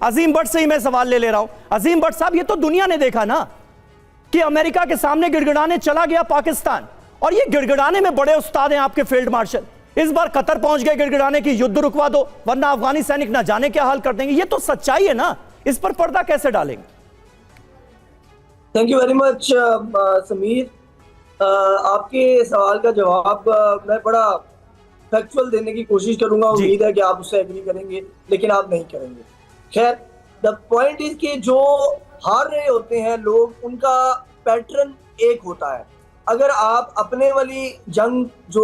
अजीम भट्ट से ही मैं सवाल ले रहा हूं। अजीम भट्ट साहब, ये तो दुनिया ने देखा ना कि अमेरिका के सामने गिड़गिड़ाने चला गया पाकिस्तान, और ये गिड़गिड़ाने में बड़े उस्ताद हैं आपके फील्ड मार्शल। इस बार कतर पहुंच गए गिड़गिड़ाने की युद्ध रुकवा दो वरना अफगानी सैनिक ना जाने क्या हाल कर देंगे। ये तो सच्चाई है ना, इस पर पर्दा कैसे डालेंगे? Thank you very much Sameer. आपके सवाल का जवाब मैं बड़ा फैक्चुअल देने की कोशिश करूंगा। उम्मीद है कि आप उससे एग्री करेंगे, लेकिन आप नहीं करेंगे। खैर, द पॉइंट इज कि जो हार रहे होते हैं लोग, उनका पैटर्न एक होता है। अगर आप अपने वाली जंग जो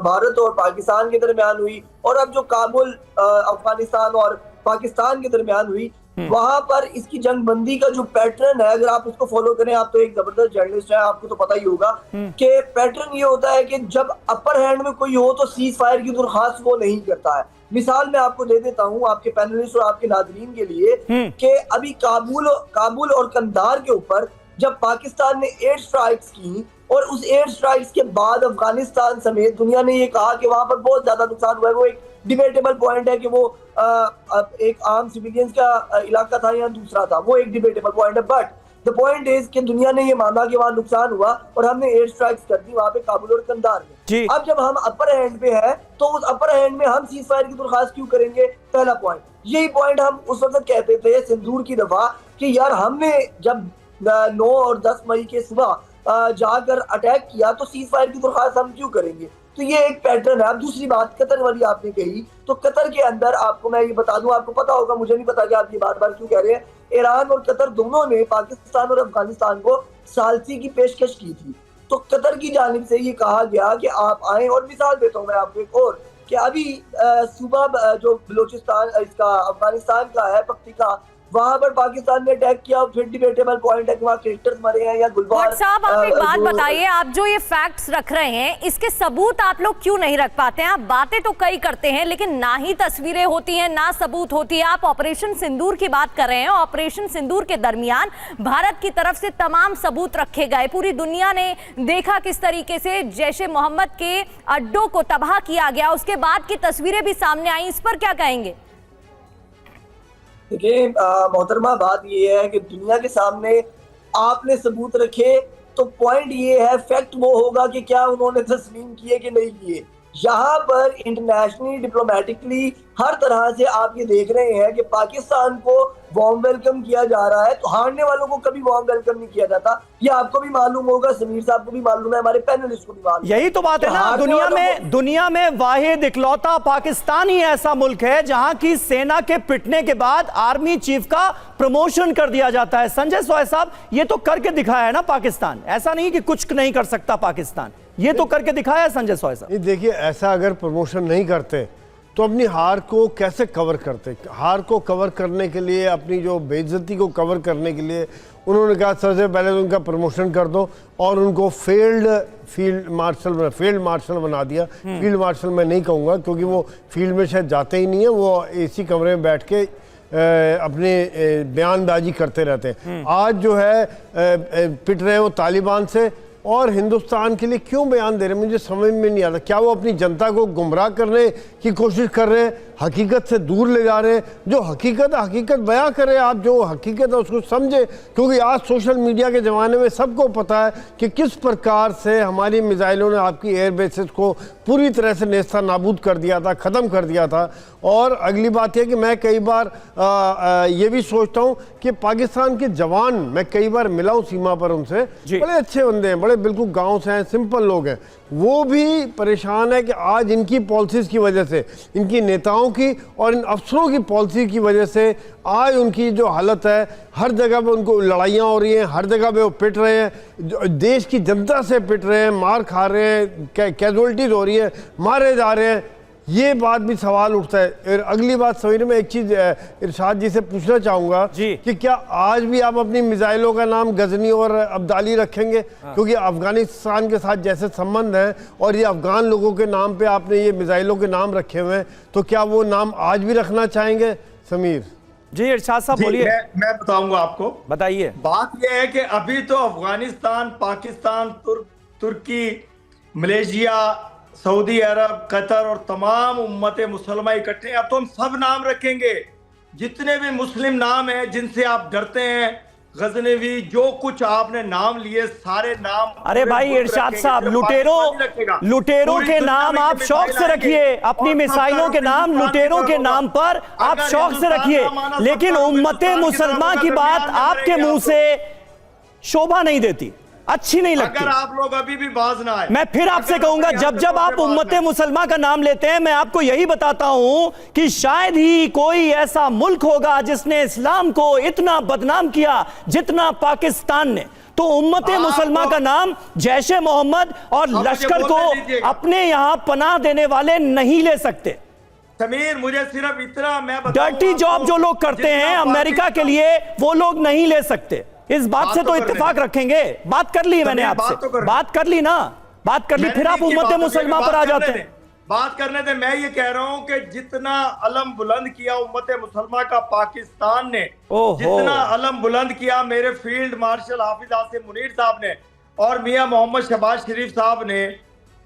भारत और पाकिस्तान के दरमियान हुई, और अब जो काबुल अफगानिस्तान और पाकिस्तान के दरमियान हुई, वहां पर इसकी जंग बंदी का जो पैटर्न है, अगर आप उसको फॉलो करें, आप तो एक जबरदस्त जर्नलिस्ट हैं, आपको तो पता ही होगा कि पैटर्न ये होता है कि जब अपर हैंड में कोई हो तो सीज फायर की दरखास्त वो नहीं करता है। मिसाल मैं आपको दे देता हूं आपके पैनलिस्ट और आपके नाज़रीन के लिए कि अभी काबुल और कंधार के ऊपर जब पाकिस्तान ने एयर स्ट्राइक्स की, और उस एयर स्ट्राइक्स के बाद अफगानिस्तान समेत दुनिया ने ये कहा कि वहां पर बहुत ज्यादा नुकसान हुआ है। वो एक डिबेटेबल पॉइंट है कि वो एक आम सिविलियंस का इलाका था या दूसरा था, वो एक डिबेटेबल पॉइंट है। बट द पॉइंट इज कि दुनिया ने ये माना कि वहां नुकसान हुआ और हमने एयर स्ट्राइक्स कर दी वहां पे काबुल और कंधार में। अब जब हम अपर हैंड पे है तो उस अपर हैंड में हम सीज फायर की दरखास्त क्यों करेंगे? पहला पॉइंट यही पॉइंट हम उस वक्त कहते थे सिंदूर की दफा कि यार हमने जब 9 और 10 मई के सुबह जाकर अटैक किया तो सीज फायर की दरखास्त हम क्यों करेंगे? तो ये एक पैटर्न है। अब दूसरी बात कतर वाली आपने कही, तो कतर के अंदर आपको मैं ये बता दूं, आपको पता होगा, मुझे नहीं पता कि आप ये बार बार क्यों कह रहे हैं, ईरान और कतर दोनों ने पाकिस्तान और अफगानिस्तान को सालसी की पेशकश की थी। तो कतर की जानिब से ये कहा गया कि आप आए, और मिसाल देता हूँ मैं आपको एक और, कि अभी सुबह जो बलोचिस्तान इसका अफगानिस्तान का है पख्तिका, वहां पर पाकिस्तान ने अटैक किया। फिर डिबेटेबल पॉइंट है कि वहां क्रिकेटर्स मरे हैं या गुलबार साहब, आप एक बात बताइए, आप जो ये फैक्ट्स रख रहे हैं इसके सबूत आप लोग क्यों नहीं रख पाते हैं? आप बातें तो कई करते हैं लेकिन ना ही तस्वीरें होती हैं ना सबूत होती है। आप ऑपरेशन सिंदूर की बात कर रहे हैं, ऑपरेशन सिंदूर के दरमियान भारत की तरफ से तमाम सबूत रखे गए, पूरी दुनिया ने देखा किस तरीके से जैशे मोहम्मद के अड्डों को तबाह किया गया, उसके बाद की तस्वीरें भी सामने आई, इस पर क्या कहेंगे? देखिए मोहतरमा, बात ये है कि दुनिया के सामने आपने सबूत रखे तो पॉइंट ये है, फैक्ट वो होगा कि क्या उन्होंने तस्लीम किए कि नहीं किए। यहाँ पर इंटरनेशनली डिप्लोमेटिकली हर तरह से आप ये देख रहे हैं कि पाकिस्तान को वार्म वेलकम किया जा रहा है, तो हारने वालों को कभी वार्म वेलकम नहीं किया जाता। ये आपको भी मालूम होगा, समीर साहब को भी मालूम है, हमारे पैनलिस्ट को भी मालूम। यही तो बात है ना, दुनिया में वाहिद इकलौता पाकिस्तान ही ऐसा मुल्क है जहां की सेना के पिटने के बाद आर्मी चीफ का प्रमोशन कर दिया जाता है। संजय सोय साहब, ये तो करके दिखाया है ना पाकिस्तान, ऐसा नहीं कि कुछ नहीं कर सकता पाकिस्तान, ये तो करके दिखाया है संजय सोय साहब। देखिए, ऐसा अगर प्रमोशन नहीं करते तो अपनी हार को कैसे कवर करते? हार को कवर करने के लिए, अपनी जो बेइज्जती को कवर करने के लिए उन्होंने कहा सबसे पहले तो उनका प्रमोशन कर दो, और उनको फील्ड मार्शल बना दिया। फील्ड मार्शल मैं नहीं कहूँगा क्योंकि वो फील्ड में शायद जाते ही नहीं है, वो एसी कमरे में बैठ के अपने बयानबाजी करते रहते हैं। आज जो है पिट रहे हैं वो तालिबान से, और हिंदुस्तान के लिए क्यों बयान दे रहे हैं मुझे समझ में नहीं आता। क्या वो अपनी जनता को गुमराह करने की कोशिश कर रहे हैं, हकीकत से दूर ले जा रहे हैं? जो हकीकत बयां करें, आप जो हकीकत है उसको समझे, क्योंकि आज सोशल मीडिया के ज़माने में सबको पता है कि किस प्रकार से हमारी मिसाइलों ने आपकी एयर बेसिस को पूरी तरह से नेस्ता नाबूद कर दिया था, ख़त्म कर दिया था। और अगली बात यह कि मैं कई बार ये भी सोचता हूँ कि पाकिस्तान के जवान, मैं कई बार मिला हूँ सीमा पर उनसे, बड़े अच्छे बंदे हैं, बड़े बिल्कुल गाँव से हैं, सिंपल लोग हैं, वो भी परेशान है कि आज इनकी पॉलिसीज़ की वजह से, इनकी नेताओं की और इन अफसरों की पॉलिसी की वजह से आज उनकी जो हालत है, हर जगह पे उनको लड़ाइयाँ हो रही हैं, हर जगह पे वो पिट रहे हैं, देश की जनता से पिट रहे हैं, मार खा रहे हैं, कैजुअलिटीज़ हो रही है, मारे जा रहे हैं। ये बात भी सवाल उठता है। और अगली बात सवेरे में एक चीज़ इरशाद जी से पूछना चाहूँगा कि क्या आज भी आप अपनी मिसाइलों का नाम गजनी और अब्दाली रखेंगे? क्योंकि अफगानिस्तान के साथ जैसे संबंध हैं और ये अफगान लोगों के नाम पे आपने ये मिसाइलों के नाम रखे हुए हैं, तो क्या वो नाम आज भी रखना चाहेंगे? समीर जी, इरशाद साहब बोलिए। मैं बताऊंगा आपको, बताइए। बात यह है कि अभी तो अफगानिस्तान, पाकिस्तान, तुर्की, मलेशिया, सऊदी अरब, कतर और तमाम उम्मत मुसलमान इकट्ठे हैं। अब तो हम सब नाम रखेंगे, जितने भी मुस्लिम नाम हैं जिनसे आप डरते हैं, गजनवी, जो कुछ आपने नाम लिए सारे नाम, अरे भाई इरशाद साहब, लुटेरों के नाम आप शौक से रखिए, अपनी मिसाइलों के नाम लुटेरों के नाम पर आप शौक से रखिए, लेकिन उम्मते मुसलमान की बात आपके मुंह से शोभा नहीं देती, अच्छी नहीं लगती। अगर आप लोग अभी भी बाज ना आए, मैं फिर आपसे कहूंगा, जब जब आप उम्मते मुसलमान का नाम लेते हैं, मैं आपको यही बताता हूं कि शायद ही कोई ऐसा मुल्क होगा जिसने इस्लाम को इतना बदनाम किया जितना पाकिस्तान ने। तो उम्मते मुसलमान का नाम जैशे मोहम्मद और लश्कर को अपने यहां पनाह देने वाले नहीं ले सकते। समीर, मुझे सिर्फ इतना मैं डर्टी जॉब जो लोग करते हैं अमेरिका के लिए, वो लोग नहीं ले सकते। इस बात से तो इत्तेफाक रखेंगे। बात कर ली मैंने आपसे, बात कर ली ना, बात कर ली, फिर आप उम्मते मुसलमान पर आ जाते हैं। बात करने दे। मैं ये कह रहा हूं कि जितना अलम बुलंद किया उम्मते मुसलमान का पाकिस्तान ने, जितना अलम बुलंद किया मेरे फील्ड मार्शल हाफिज आसिम मुनीर साहब ने और मियां मोहम्मद शहबाज शरीफ साहब ने,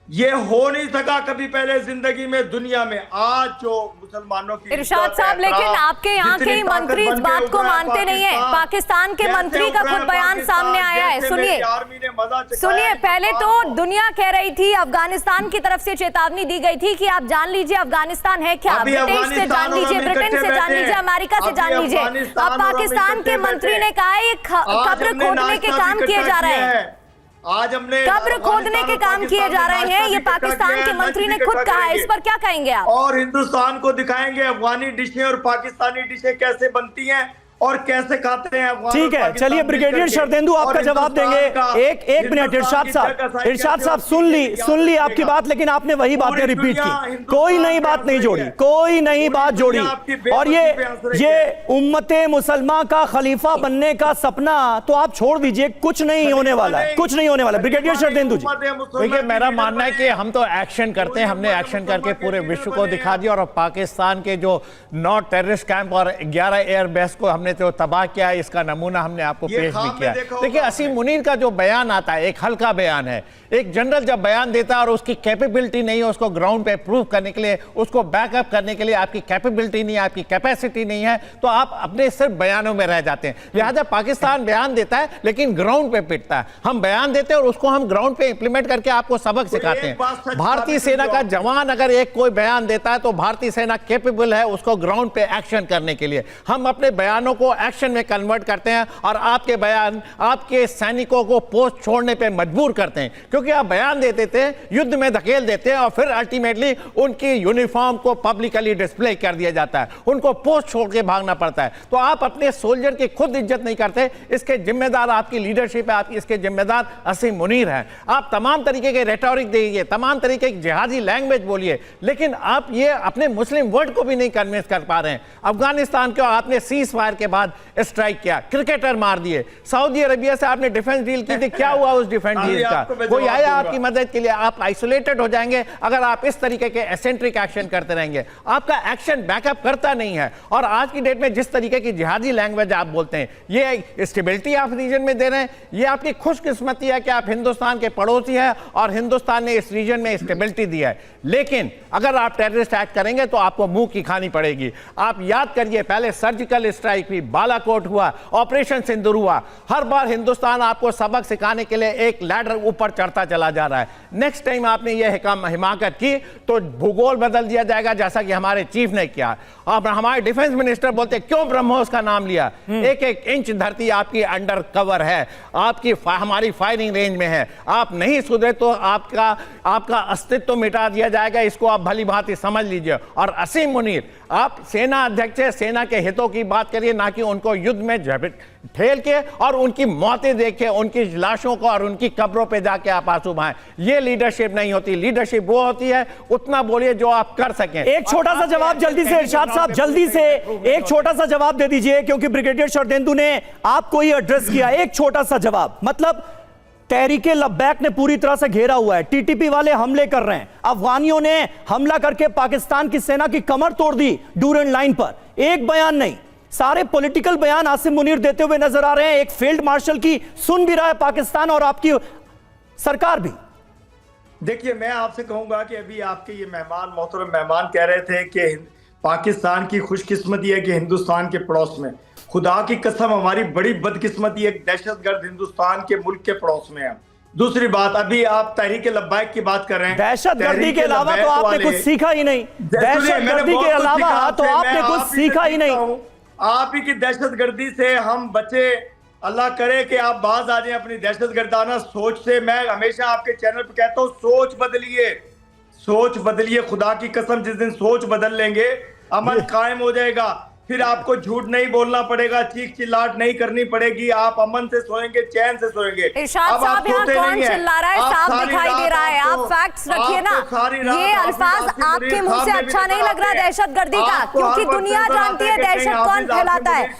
ये हो नहीं सका कभी पहले जिंदगी में, दुनिया में। आज जो मुसलमानों की इरशाद साहब, लेकिन आपके यहाँ के मंत्री इस बात को मानते नहीं है। पाकिस्तान के मंत्री का खुद बयान सामने आया है, सुनिए। पहले तो दुनिया कह रही थी, अफगानिस्तान की तरफ से चेतावनी दी गई थी कि आप जान लीजिए अफगानिस्तान है क्या, ब्रिटेन से जान लीजिए, ब्रिटेन से जान लीजिए, अमेरिका से जान लीजिए। अब पाकिस्तान के मंत्री ने कहा है कब्र खोदने के काम किए जा रहे हैं, आज हमने कब्र खोदने के काम किए जा रहे हैं, ये पाकिस्तान के मंत्री ने खुद कहा है। इस पर क्या कहेंगे आप? और हिंदुस्तान को दिखाएंगे अफगानी डिशें और पाकिस्तानी डिशें कैसे बनती हैं और कैसे खाते हैं। ठीक है, चलिए ब्रिगेडियर शरदेंदु आपका जवाब देंगे। एक मिनट इरशाद साहब, सुन ली आपकी बात, लेकिन आपने वही बातें रिपीट की, कोई नई बात नहीं जोड़ी, कोई नई बात जोड़ी। और ये उम्मते मुसलमान का खलीफा बनने का सपना तो आप छोड़ दीजिए, कुछ नहीं होने वाला है, कुछ नहीं होने वाला। ब्रिगेडियर शरदेंदु जी, देखिए मेरा मानना है कि हम तो एक्शन करते हैं, हमने एक्शन करके पूरे विश्व को दिखा दिया, और पाकिस्तान के जो 9 टेररिस्ट कैंप और 11 एयरबेस को हमने जो तबाह किया, इसका नमूना हमने आपको पेश भी किया। देखिए असीम मुनीर का जो बयान आता है, एक हल्का बयान है। एक जनरल जब बयान देता है और उसकी कैपेबिलिटी नहीं है उसको ग्राउंड पे प्रूव करने के लिए, उसको बैकअप करने के लिए आपकी कैपेबिलिटी नहीं है, आपकी कैपेसिटी नहीं है, तो आप अपने सिर्फ बयानों में रह जाते हैं। लिहाजा पाकिस्तान बयान देता है लेकिन ग्राउंड पे पिटता है। हम बयान देते हैं और उसको हम ग्राउंड पे इंप्लीमेंट करके आपको सबक सिखाते हैं। भारतीय सेना का जवान अगर एक कोई बयान देता है तो भारतीय सेना कैपेबल है उसको ग्राउंड पे एक्शन करने के लिए। हम अपने बयानों को एक्शन में कन्वर्ट करते हैं और आपके बयान आपके सैनिकों को पोस्ट छोड़ने पे मजबूर करते हैं, क्योंकि आप बयान देते थे, युद्ध में धकेल देते हैं और फिर अल्टीमेटली उनकी यूनिफॉर्म को पब्लिकली डिस्प्ले कर दिया जाता है, उनको पोस्ट छोड़ के भागना पड़ता है। तो आप अपने सोल्जर की खुद इज्जत नहीं करते, इसके जिम्मेदार आपकी लीडरशिप है, आप इसके जिम्मेदार असीम मुनीर हैं। आप तमाम तरीके के रेटोरिक दीजिए, तमाम तरीके की जिहादी लैंग्वेज बोलिए, लेकिन आप ये अपने मुस्लिम वर्ल्ड को भी नहीं कन्विंस कर पा रहे हैं। अफगानिस्तान को आपने सीज फायर के बाद स्ट्राइक किया, क्रिकेटर मार दिए। सऊदी अरेबिया से आपने डिफेंस डील की थी, क्या हुआ उस डिफेंस डील का? कोई आया आपकी मदद के लिए? आप आइसोलेटेड हो जाएंगे अगर आप इस तरीके के एसेंट्रिक एक्शन करते रहेंगे। आपका एक्शन बैकअप करता नहीं है। और आज की डेट में जिस तरीके की जिहादी लैंग्वेज आप बोलते हैं, ये स्टेबिलिटी आप रीजन में दे रहे हैं। ये आपकी खुशकिस्मती है कि आप हिंदुस्तान के पड़ोसी हैं और हिंदुस्तान ने इस रीजन में स्टेबिलिटी दी है। लेकिन अगर आप टेररिस्ट अटैक करेंगे तो आपको मुंह की खानी पड़ेगी। आप याद करिए, पहले सर्जिकल स्ट्राइक हुई, बालाकोट हुआ, ऑपरेशन सिंदूर हुआ। हर बार हिंदुस्तान आपको सबक सिखाने के लिए एक लैडर ऊपर चढ़ता चला जा रहा है। नेक्स्ट टाइम आपने ये हिमाकत की तो भूगोल बदल दिया जाएगा, जैसा कि हमारे चीफ ने किया। अब हमारे डिफेंस मिनिस्टर बोलते क्यों ब्रह्मोस का नाम लिया? एक एक इंच धरती आपकी अंडर कवर है, आपकी हमारी फायरिंग रेंज में है। आप नहीं सुधरे तो आपका अस्तित्व मिटा दिया जाएगा। इसको आप भली भांति समझ लीजिए। और असीम मुनीर, आप सेना अध्यक्ष है, सेना के हितों की बात करिए, ना कि उनको युद्ध में ठेल के और उनकी मौतें देखे, उनकी लाशों को और उनकी कब्रों पे जाके आप आंसू बहाएं। ये लीडरशिप नहीं होती। लीडरशिप वो होती है उतना बोलिए जो आप कर सकें। एक छोटा सा जवाब जल्दी से इरशाद साहब, जल्दी से एक छोटा सा जवाब दे दीजिए, क्योंकि ब्रिगेडियर शरदेंदु ने आपको ही एड्रेस किया। एक छोटा सा जवाब, मतलब तहरीके लब्बैक ने पूरी तरह से घेरा हुआ है, टीटीपी वाले हमले कर रहे हैं, अफगानियों ने हमला करके पाकिस्तान की सेना की कमर तोड़ दी डूरन लाइन पर। एक बयान नहीं, सारे पॉलिटिकल बयान आसिम मुनीर देते हुए नजर आ रहे हैं। एक फील्ड मार्शल की सुन भी रहा है पाकिस्तान और आपकी सरकार भी। देखिए, मैं आपसे कहूंगा कि अभी आपके ये मेहमान, मोहतरम मेहमान कह रहे थे कि पाकिस्तान की खुशकिस्मती है कि हिंदुस्तान के पड़ोस में, खुदा की कसम हमारी बड़ी बदकिस्मती है, दहशतगर्द हिंदुस्तान के मुल्क के पड़ोस में है। दूसरी बात, अभी आप तहरीक लब्बाइक की बात कर रहे हैं, दहशतगर्दी के अलावा तो आपने कुछ सीखा ही नहीं। दहशतगर्दी के अलावा तो आपने कुछ सीखा ही नहीं। आप ही की दहशतगर्दी से हम बचे, अल्लाह करे कि आप बाज आ जाएं अपनी दहशतगर्दाना सोच से। मैं हमेशा आपके चैनल पर कहता हूँ, सोच बदलिए, सोच बदलिए, खुदा की कसम जिस दिन सोच बदल लेंगे अमन कायम हो जाएगा। फिर आपको झूठ नहीं बोलना पड़ेगा, चीख चिल्लाहट नहीं करनी पड़ेगी, आप अमन से सोएंगे, चैन से सोएंगे। इरशाद साहब, यहाँ कौन चिल्ला रहा है? साफ दिखाई दे रहा है, आप फैक्ट्स रखिए ना। ये अल्फाज आपके मुंह से अच्छा नहीं लग रहा दहशतगर्दी का, क्योंकि दुनिया जानती है दहशत कौन फैलाता है।